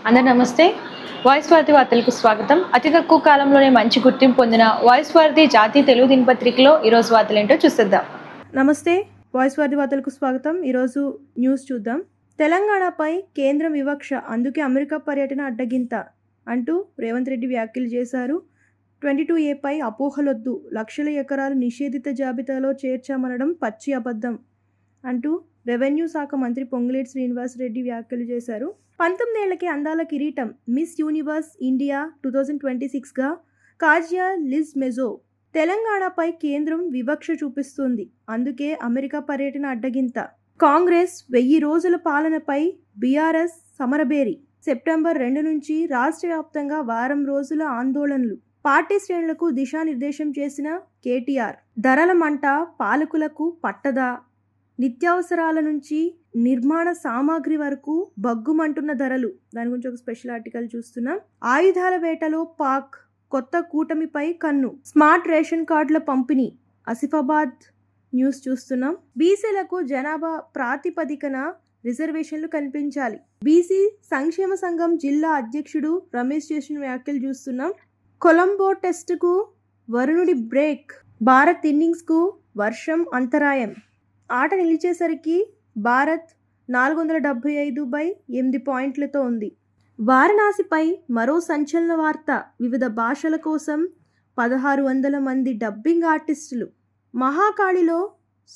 అందరూ నమస్తే. వాయిస్ వార్తి వార్తలకు స్వాగతం. అతి తక్కువ కాలంలోనే మంచి గుర్తింపు పొందిన వాయిస్ వార్తి జాతీయ తెలుగు దినపత్రికలో ఈరోజు వార్తలు ఏంటో చూసేద్దాం. నమస్తే, వాయిస్ వార్తి వార్తలకు స్వాగతం. ఈరోజు న్యూస్ చూద్దాం. తెలంగాణపై కేంద్రం వివక్ష, అందుకే అమెరికా పర్యటన అడ్డగింత అంటూ రేవంత్ రెడ్డి వ్యాఖ్యలు చేశారు. 22A అపోహలొద్దు, లక్షల ఎకరాలు నిషేధిత జాబితాలో చేర్చామనడం పచ్చి అబద్ధం అంటూ రెవెన్యూ శాఖ మంత్రి పొంగులేటి శ్రీనివాసరెడ్డి వ్యాఖ్యలు చేశారు. 19 ఏళ్లకే అందాల కిరీటం, మిస్ యూనివర్స్ ఇండియా 2026గా కాజియా లిజ్ మెజో. తెలంగాణపై కేంద్రం వివక్ష చూపిస్తుంది, అందుకే అమెరికా పర్యటన అడ్డగింత. కాంగ్రెస్ 1000 రోజుల పాలనపై బీఆర్ఎస్ సమరబేరి. సెప్టెంబర్ 2 నుంచి రాష్ట్ర వ్యాప్తంగా వారం రోజుల ఆందోళనలు. పార్టీ శ్రేణులకు దిశానిర్దేశం చేసిన కేటీఆర్. ధరల మంట పాలకులకు పట్టదా? నిత్యావసరాల నుంచి నిర్మాణ సామాగ్రి వరకు బగ్గుమంటున్న ధరలు. దాని గురించి ఒక స్పెషల్ ఆర్టికల్ చూస్తున్నాం. ఆయుధాల వేటలో పాక్, కొత్త కూటమిపై కన్ను. స్మార్ట్ రేషన్ కార్డుల పంపిణీ. ఆసిఫాబాద్ న్యూస్ చూస్తున్నాం. బీసీలకు జనాభా ప్రాతిపదికన రిజర్వేషన్లు కల్పించాలి. బీసీ సంక్షేమ సంఘం జిల్లా అధ్యక్షుడు రమేష్ చేసిన వ్యాఖ్యలు చూస్తున్నాం. కొలంబో టెస్టుకు వరుణుడి బ్రేక్. భారత్ ఇన్నింగ్స్కు వర్షం అంతరాయం. ఆట నిలిచేసరికి భారత్ 475/8 పాయింట్లతో ఉంది. వారణాసిపై మరో సంచలన వార్త. వివిధ భాషల కోసం 1600 మంది డబ్బింగ్ ఆర్టిస్టులు. మహాకాళిలో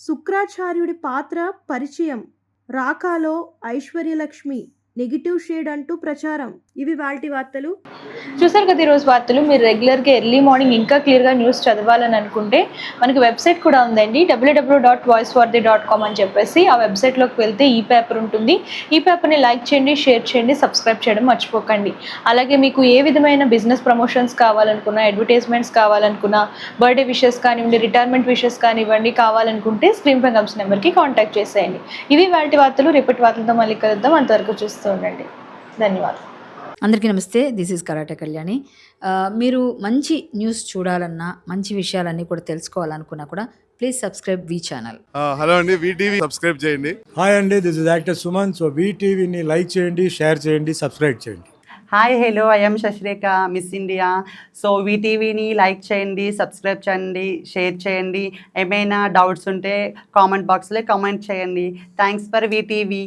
శుక్రాచార్యుడి పాత్ర పరిచయం. రాకాలో ఐశ్వర్యలక్ష్మి నెగిటివ్ షేడ్ అంటూ ప్రచారం. ఇవి వాటి వార్తలు. చూసారు కదా ఈరోజు వార్తలు. మీరు రెగ్యులర్గా ఎర్లీ మార్నింగ్ ఇంకా క్లియర్గా న్యూస్ చదవాలని అనుకుంటే మనకి వెబ్సైట్ కూడా ఉందండి, www.voicewarthi.com అని చెప్పేసి. ఆ వెబ్సైట్లోకి వెళ్తే ఈ పేపర్ ఉంటుంది. ఈ పేపర్ని లైక్ చేయండి, షేర్ చేయండి, సబ్స్క్రైబ్ చేయడం మర్చిపోకండి. అలాగే మీకు ఏ విధమైన బిజినెస్ ప్రమోషన్స్ కావాలనుకున్నా, అడ్వర్టైజ్మెంట్స్ కావాలనుకున్నా, బర్త్డే విషెస్ కానివ్వండి, రిటైర్మెంట్ విషెస్ కానివ్వండి కావాలనుకుంటే స్క్రీన్ పై కనిపిస్తున్న నెంబర్కి కాంటాక్ట్ చేసేయండి. ఇవి వాటి వార్తలు. రేపటి వార్తలతో మళ్ళీ కలుద్దాం. అంతవరకు చూస్తూ ఉండండి. ధన్యవాదాలు. అందరికీ నమస్తే. This is karate Kalyani. మీరు మంచి న్యూస్ చూడాలన్నా, మంచి విషయాలన్నీ కూడా తెలుసుకోవాలనుకున్నా కూడా ప్లీజ్ సబ్స్క్రైబ్ వి ఛానల్. హలో అండి, వీటీవీ సబ్స్క్రైబ్ చేయండి. హాయ్ అండి, this is actor Suman. So వీటీవీని లైక్ చేయండి, షేర్ చేయండి, సబ్స్క్రైబ్ చేయండి. Hi hello, I'm Shashirekha, Miss India. So వీటీవీని లైక్ చేయండి, సబ్స్క్రైబ్ చేయండి, షేర్ చేయండి. ఏమైనా డౌట్స్ ఉంటే కామెంట్ బాక్స్లో కామెంట్ చేయండి. Thanks for VTV.